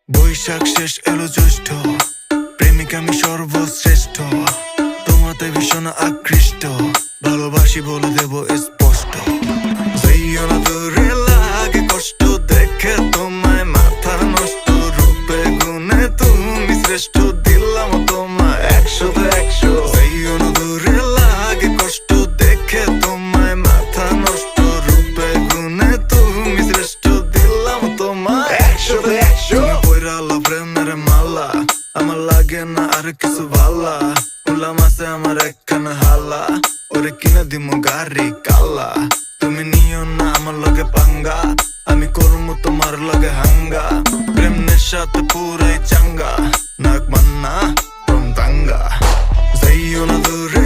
বৈশাখ শেষ এলো জ্যৈষ্ঠ, প্রেমিক আমি সর্বশ্রেষ্ঠ, তোমাতে ভীষণ আকৃষ্ট, ভালোবাসি বলে দেব স্পষ্ট। যাইও না দূরে লাগে কষ্ট, দেখে তোমায় মাথা নষ্ট, রূপে গুণে তুমি শ্রেষ্ঠ, দিলাম তোমায় 100/100। যাইও না দূরে লাগে কষ্ট, দেখে তোমায় মাথা নষ্ট, রূপে গুণে তুমি শ্রেষ্ঠ, দিলাম তোমায় 100/100। পয়রালা প্রেমের মালা, আমার লাগে না আর কিছু ভালা, উলাম আছে আমার একখানা হালা, ওরে কিনে দিমু গাড়ি কালা। তুমি নিও না আমার লগে পাঙ্গা, আমি করমু তোমার লগে হাঙ্গা, প্রেম নেশাতে পুরাই চাঙ্গা, নাক মান্না from দাঙ্গা। যাইও না দূরে